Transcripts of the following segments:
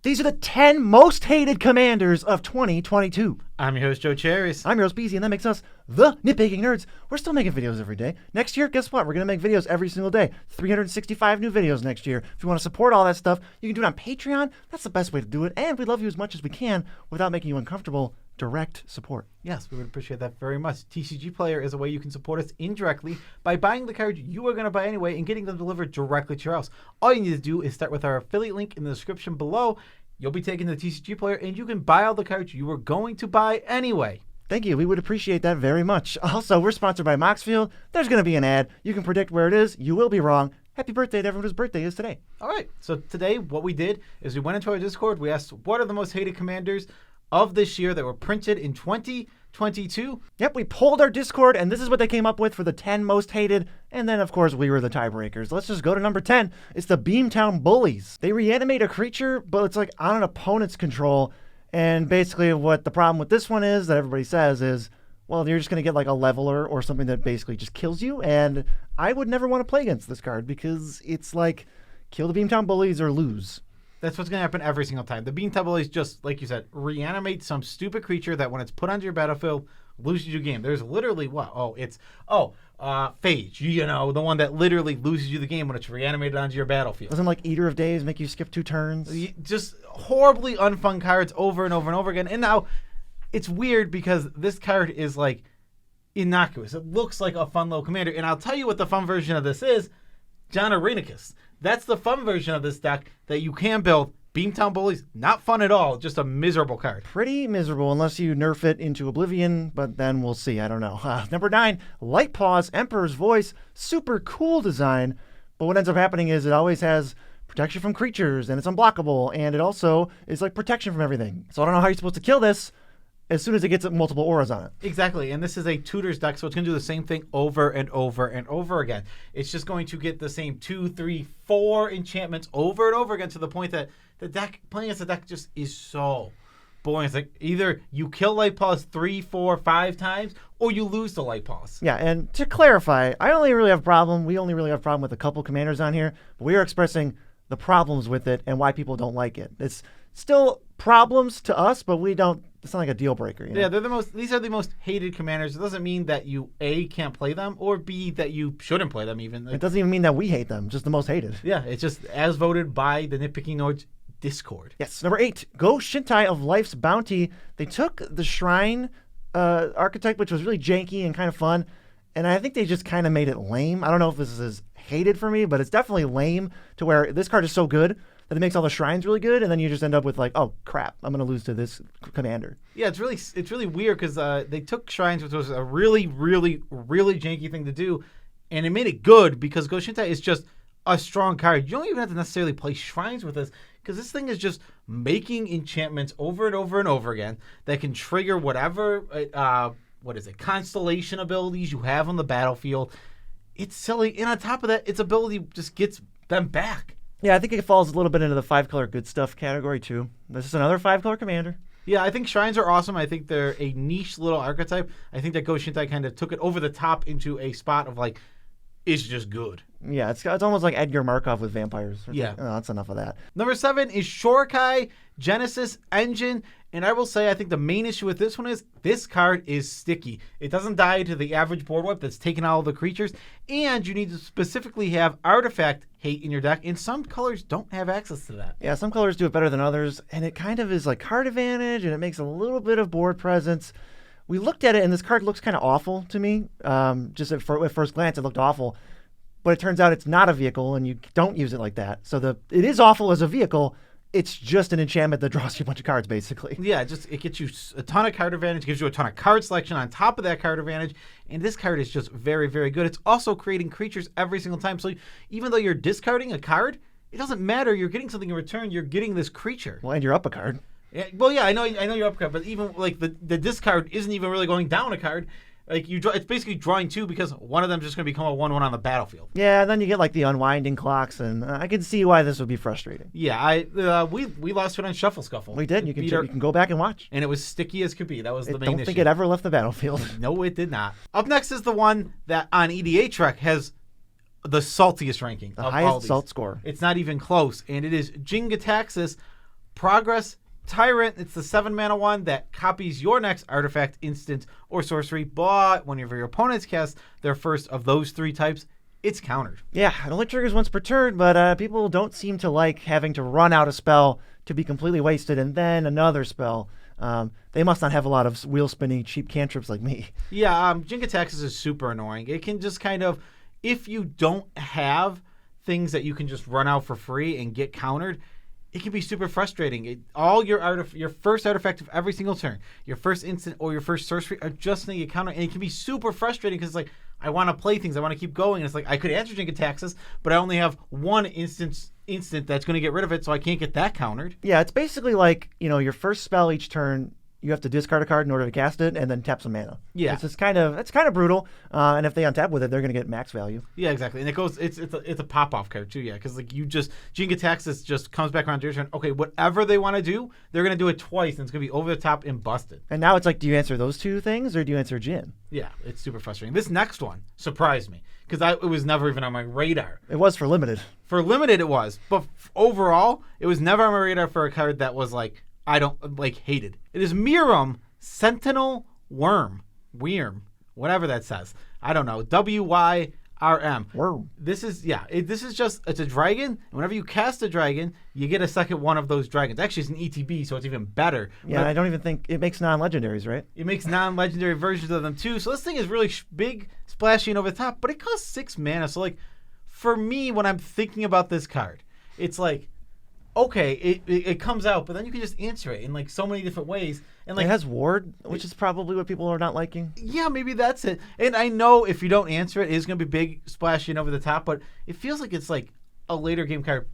These are the 10 most hated commanders of 2022. I'm your host, Joe Cherries. I'm your host, Beezy, and that makes us the Nitpicking Nerds. We're still making videos every day. Next year, guess what? We're going to make videos every single day. 365 new videos next year. If you want to support all that stuff, you can do it on Patreon. That's the best way to do it. And we love you as much as we can without making you uncomfortable. Direct support. Yes, we would appreciate that very much. TCG Player is a way you can support us indirectly by buying the cards you are going to buy anyway and getting them delivered directly to your house. All you need to do is start with our affiliate link in the description below. You'll be taken to the TCG Player and you can buy all the cards you were going to buy anyway. Thank you. We would appreciate that very much. Also, we're sponsored by Moxfield. There's going to be an ad. You can predict where it is. You will be wrong. Happy birthday to everyone whose birthday is today. All right. So today what we did is we went into our Discord. We asked what are the most hated commanders of this year that were printed in 2022. Yep, we polled our Discord, and this is what they came up with for the 10 most hated. And then, of course, we were the tiebreakers. Let's just go to number 10. It's the Beamtown Bullies. They reanimate a creature, but it's like on an opponent's control. And basically what the problem with this one is that everybody says is, well, you're just going to get like a leveler or something that basically just kills you. And I would never want to play against this card because it's like kill the Beamtown Bullies or lose. That's what's going to happen every single time. The Beamtown Bullies just, like you said, reanimate some stupid creature that when it's put onto your battlefield, loses you the game. There's literally what? Phage. You know, the one that literally loses you the game when it's reanimated onto your battlefield. Doesn't like Eater of Days make you skip 2 turns? Just horribly unfun cards over and over and over again. And now it's weird because this card is like innocuous. It looks like a fun little commander. And I'll tell you what the fun version of this is. John Arenicus. That's the fun version of this deck that you can build. Beamtown Bullies, not fun at all. Just a miserable card. Pretty miserable unless you nerf it into oblivion, but then we'll see. I don't know. Number 9, Light Paws, Emperor's Voice. Super cool design, but what ends up happening is it always has protection from creatures, and it's unblockable, and it also is like protection from everything. So I don't know how you're supposed to kill this as soon as it gets multiple auras on it. Exactly, and this is a tutors deck, so it's going to do the same thing over and over and over again. It's just going to get the same 2, 3, 4 enchantments over and over again to the point that the deck, playing as the deck just is so boring. It's like either you kill Light Paws 3, 4, 5 times, or you lose the Light Paws. Yeah, and to clarify, we only really have a problem with a couple commanders on here, but we are expressing the problems with it and why people don't like it. It's still problems to us, but it's not like a deal breaker. You know? Yeah, these are the most hated commanders. It doesn't mean that you A, can't play them, or B, that you shouldn't play them even. It doesn't even mean that we hate them, just the most hated. Yeah, it's just as voted by the Nitpicking Nerds Discord. Yes, number 8, Go Shintai of Life's Bounty. They took the Shrine archetype, which was really janky and kind of fun, and I think they just kind of made it lame. I don't know if this is hated for me, but it's definitely lame to where this card is so good that it makes all the shrines really good, and then you just end up with like, oh crap, I'm gonna lose to this commander. Yeah, it's really weird because they took shrines, which was a really, really, really janky thing to do, and it made it good because Go Shintai is just a strong card. You don't even have to necessarily play shrines with this because this thing is just making enchantments over and over and over again that can trigger whatever constellation abilities you have on the battlefield. It's silly, and on top of that, its ability just gets them back. Yeah, I think it falls a little bit into the 5-color good stuff category too. This is another 5-color commander. Yeah, I think shrines are awesome. I think they're a niche little archetype. I think that Go Shintai kind of took it over the top into a spot of like, it's just good. Yeah, it's almost like Edgar Markov with vampires. Yeah. Oh, that's enough of that. Number 7 is Shorikai Genesis Engine. And I will say, I think the main issue with this one is this card is sticky. It doesn't die to the average board wipe that's taken out all the creatures. And you need to specifically have artifact hate in your deck. And some colors don't have access to that. Yeah, some colors do it better than others. And it kind of is like card advantage, and it makes a little bit of board presence. We looked at it, and this card looks kind of awful to me. Just at first glance, it looked awful. But it turns out it's not a vehicle, and you don't use it like that. So it is awful as a vehicle. It's just an enchantment that draws you a bunch of cards, basically. Yeah, it gets you a ton of card advantage, gives you a ton of card selection on top of that card advantage, and this card is just very, very good. It's also creating creatures every single time, so even though you're discarding a card, it doesn't matter. You're getting something in return. You're getting this creature. Well, and you're up a card. Yeah, well, yeah, I know you're up a card, but even like the discard isn't even really going down a card. Like it's basically drawing 2 because one of them is just going to become a 1/1 on the battlefield. Yeah, and then you get like the unwinding clocks, and I can see why this would be frustrating. Yeah, we lost it on Shuffle Scuffle. We did. You can go back and watch. And it was sticky as could be. That was the main issue. I don't think it ever left the battlefield. No, it did not. Up next is the one that on EDH Trek has the saltiest ranking. The highest salt score. It's not even close, and it is Jingataxis Progress Tyrant. It's the 7-mana one that copies your next artifact, instant, or sorcery, but whenever your opponents cast their first of those 3 types, it's countered. Yeah, it only triggers once per turn, but people don't seem to like having to run out a spell to be completely wasted and then another spell. They must not have a lot of wheel-spinning cheap cantrips like me. Yeah, Jin-Gitaxias is super annoying. It can just kind of, if you don't have things that you can just run out for free and get countered, it can be super frustrating. All your first artifact of every single turn, your first instant or your first sorcery are just going to get countered, and it can be super frustrating because it's like, I want to play things, I want to keep going, and it's like, I could answer Jin-Gitaxias, but I only have one instant that's going to get rid of it, so I can't get that countered. Yeah, it's basically like, your first spell each turn, you have to discard a card in order to cast it and then tap some mana. Yeah. It's kind of brutal. And if they untap with it, they're going to get max value. Yeah, exactly. And it's a pop-off card too, yeah, because like Jin-Gitaxias just comes back around to your turn. Okay, whatever they want to do, they're going to do it twice, and it's going to be over the top and busted. And now it's like, do you answer those 2 things or do you answer Jin? Yeah, it's super frustrating. This next one surprised me because it was never even on my radar. It was for limited. For limited, it was, but overall, it was never on my radar for a card that was like, I don't like hated. It is Miram Sentinel Worm, whatever that says. I don't know. WYRM. Worm. This is it's a dragon. And whenever you cast a dragon, you get a second one of those dragons. Actually, it's an ETB, so it's even better. Yeah, I don't even think it makes non-legendaries, right? It makes non-legendary versions of them too. So this thing is really big, splashy, and over the top. But it costs 6 mana. So like, for me, when I'm thinking about this card, it's like, okay, it comes out, but then you can just answer it in like so many different ways. And like, it has ward, which is probably what people are not liking. Yeah, maybe that's it. And I know if you don't answer it, it's going to be big, splashy, and over the top, but it feels like it's like a later game card.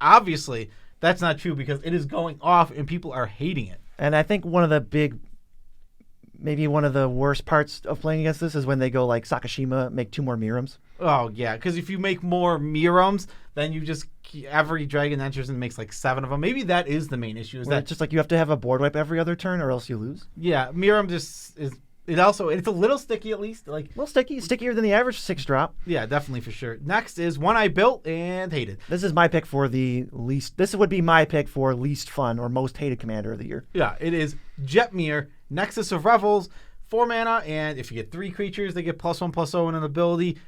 Obviously, that's not true because it is going off and people are hating it. And I think maybe one of the worst parts of playing against this is when they go like Sakashima, make 2 more Mirams. Oh, yeah, because if you make more Mirams, then you just, every dragon enters and makes like 7 of them. Maybe that is the main issue. It's just like you have to have a board wipe every other turn or else you lose. Yeah, Miram just is... it's a little sticky at least. Like, a little sticky, stickier than the average 6-drop. Yeah, definitely for sure. Next is one I built and hated. This is my pick for this would be my pick for least fun or most hated commander of the year. Yeah, it is Jetmir, Nexus of Revels, 4 mana, and if you get 3 creatures, they get +1/+0 and an ability.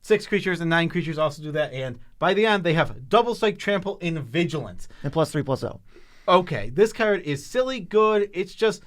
6 creatures and 9 creatures also do that, and by the end, they have Double Strike, Trample, and Vigilance. And +3/+0. Okay, this card is silly good. It's just,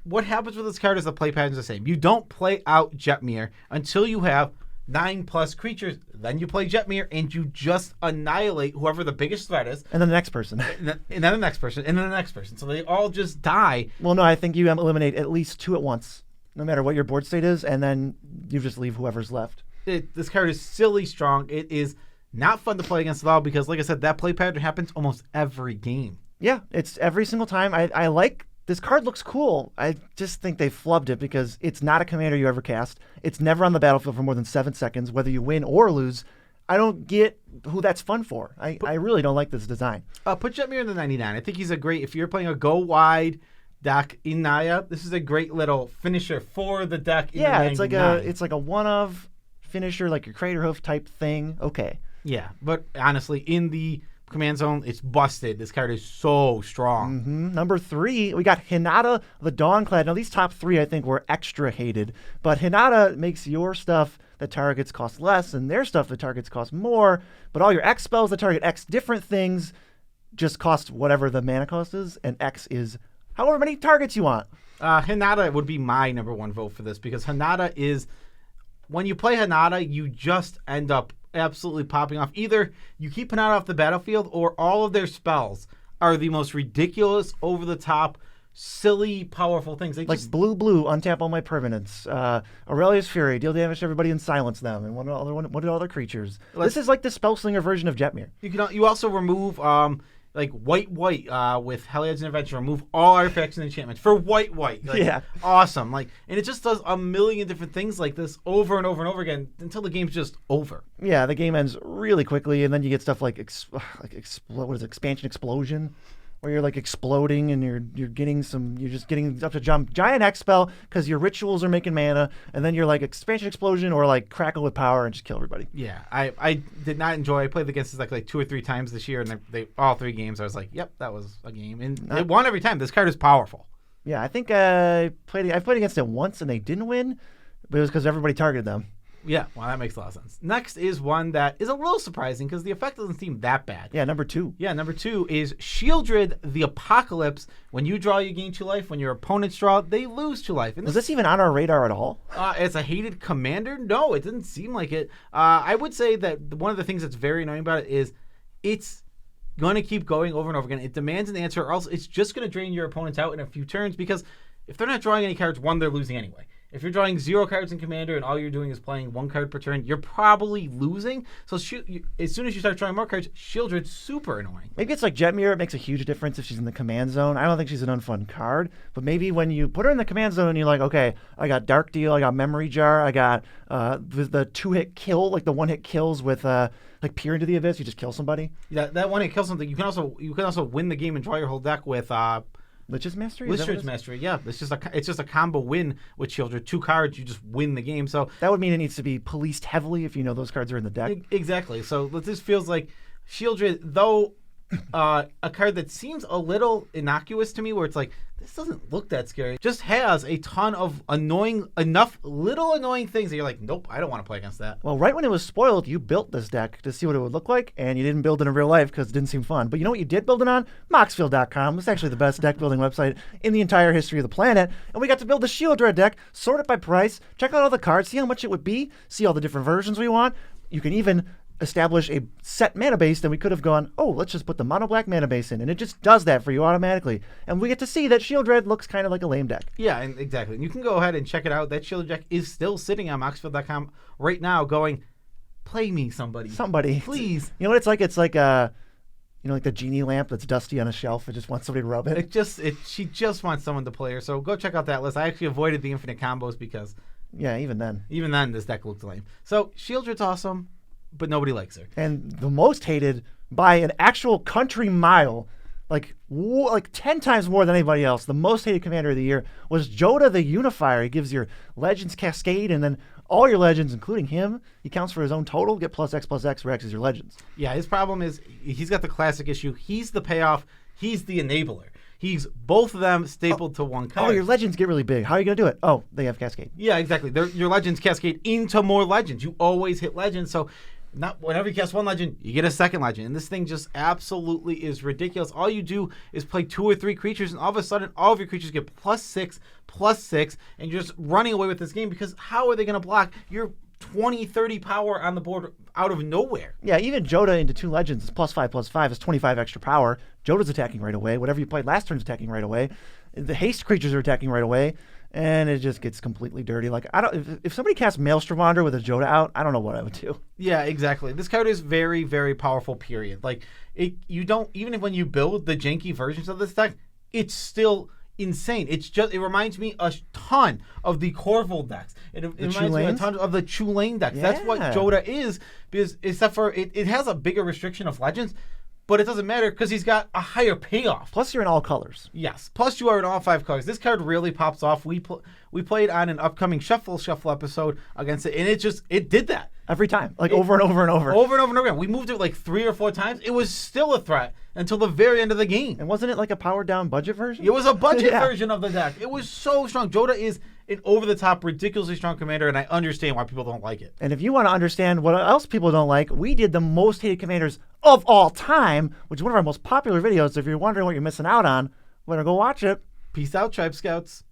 what happens with this card is the play pattern is the same. You don't play out Jetmir until you have 9+ creatures. Then you play Jetmir, and you just annihilate whoever the biggest threat is. And then the next person. And then the next person, and then the next person. So they all just die. Well, no, I think you eliminate at least 2 at once, no matter what your board state is, and then you just leave whoever's left. This card is silly strong. It is not fun to play against at all because, like I said, that play pattern happens almost every game. Yeah, it's every single time. I like this card. Looks cool. I just think they flubbed it because it's not a commander you ever cast. It's never on the battlefield for more than 7 seconds, whether you win or lose. I don't get who that's fun for. I really don't like this design. Put Jetmir in the 99. I think he's a great, if you're playing a go wide deck in Naya, this is a great little finisher for the deck in the 99. It's like a one-of finisher, like your Crater Hoof type thing. Okay. Yeah, but honestly, in the command zone, it's busted. This card is so strong. Mm-hmm. Number 3, we got Hinata the Dawnclad. Now, these top 3, I think, were extra hated, but Hinata makes your stuff that targets cost less and their stuff that targets cost more, but all your X spells that target X different things just cost whatever the mana cost is, and X is however many targets you want. Hinata would be my number 1 vote for this because Hinata is... when you play Hinata, you just end up absolutely popping off. Either you keep Hinata off the battlefield or all of their spells are the most ridiculous, over-the-top, silly, powerful things. They like blue, untap all my permanents. Aurelia's Fury, deal damage to everybody and silence them. And what are other creatures? This is like the Spellslinger version of Jetmir. You also remove... like white with Heliod's Intervention, remove all artifacts and enchantments for white. Like, yeah, awesome. Like, and it just does a million different things like this over and over and over again until the game's just over. Yeah, the game ends really quickly, and then you get stuff like expansion explosion. where you're like exploding and you're just getting up to jump. Giant X spell because your rituals are making mana, and then you're like expansion explosion or like crackle with power and just kill everybody. Yeah, I did not enjoy. I played against this like 2 or 3 times this year, and they all 3 games I was like, yep, that was a game, and it won every time. This card is powerful. Yeah, I think I've played against it once and they didn't win, but it was because everybody targeted them. Yeah, well, that makes a lot of sense. Next is one that is a little surprising because the effect doesn't seem that bad. Yeah, number 2. Yeah, number 2 is Shieldred the Apocalypse. When you draw, you gain 2 life. When your opponents draw, they lose 2 life. And was this even on our radar at all? As a hated commander? No, it didn't seem like it. I would say that one of the things that's very annoying about it is it's going to keep going over and over again. It demands an answer, or else it's just going to drain your opponents out in a few turns because if they're not drawing any cards, one, they're losing anyway. If you're drawing 0 cards in Commander and all you're doing is playing 1 card per turn, you're probably losing. So as soon as you start drawing more cards, Shieldred's super annoying. Maybe it's like Jet Mirror. It makes a huge difference if she's in the command zone. I don't think she's an unfun card, but maybe when you put her in the command zone and you're like, okay, I got Dark Deal, I got Memory Jar, I got the 2-hit kill, like the 1-hit kills with like Peer into the Abyss. You just kill somebody. Yeah, that 1-hit kill something. You can also win the game and draw your whole deck with Lich's Mastery? Lich's Mastery, yeah. It's just a combo win with Shieldred. 2 cards, you just win the game. So that would mean it needs to be policed heavily if you know those cards are in the deck. Exactly. So this feels like Shieldred, though a card that seems a little innocuous to me, where it's like, this doesn't look that scary, just has a ton of little annoying things that you're like, nope, I don't want to play against that. Well, right when it was spoiled, you built this deck to see what it would look like, and you didn't build it in real life because it didn't seem fun. But you know what you did build it on? Moxfield.com. It's actually the best deck building website in the entire history of the planet. And we got to build the Shieldred deck, sort it by price, check out all the cards, see how much it would be, see all the different versions we want. You can even establish a set mana base, then we could have gone, oh, let's just put the mono black mana base in, and it just does that for you automatically. And we get to see that Shieldred looks kind of like a lame deck. Yeah, and exactly. And you can go ahead and check it out. That Shieldred deck is still sitting on Moxfield.com right now going, play me, somebody. Somebody. Please. You know what it's like? It's like like the genie lamp that's dusty on a shelf. It just wants somebody to rub it. She just wants someone to play her. So go check out that list. I actually avoided the infinite combos because even then this deck looked lame. So Shieldred's awesome, but nobody likes her. And the most hated by an actual country mile, like 10 times more than anybody else, the most hated commander of the year was Joda the Unifier. He gives your Legends Cascade, and then all your Legends, including him, he counts for his own total, get +X for X as your Legends. Yeah, his problem is he's got the classic issue. He's the payoff. He's the enabler. He's both of them stapled to one card. Oh, your Legends get really big. How are you going to do it? Oh, they have Cascade. Yeah, exactly. Your Legends cascade into more Legends. You always hit Legends, so not whenever you cast 1 Legend, you get a 2nd Legend. And this thing just absolutely is ridiculous. All you do is play 2 or 3 creatures, and all of a sudden, all of your creatures get +6, and you're just running away with this game because how are they going to block your 20, 30 power on the board out of nowhere? Yeah, even Joda into 2 Legends is +5 is 25 extra power. Joda's attacking right away. Whatever you played last turn's attacking right away. The haste creatures are attacking right away. And it just gets completely dirty. Like, if somebody casts Maelstrom Wanderer with a Joda out, I don't know what I would do. Yeah, exactly. This card is very, very powerful, period. Like, even when you build the janky versions of this deck, it's still insane. It reminds me a ton of the Corval decks. It reminds me a ton of the Chulane decks. Yeah. That's what Joda is, because except for it has a bigger restriction of Legends, but it doesn't matter because he's got a higher payoff. Plus, you're in all colors. Yes. Plus, you are in all 5 colors. This card really pops off. We played on an upcoming Shuffle episode against it, and it did that. Every time. Over and over and over. Over and over and over again. We moved it like 3 or 4 times. It was still a threat until the very end of the game. And wasn't it like a powered down budget version? It was a budget version of the deck. It was so strong. Joda is an over-the-top, ridiculously strong commander, and I understand why people don't like it. And if you want to understand what else people don't like, we did the most hated commanders of all time, which is one of our most popular videos. So if you're wondering what you're missing out on, better go watch it. Peace out, Tribe Scouts.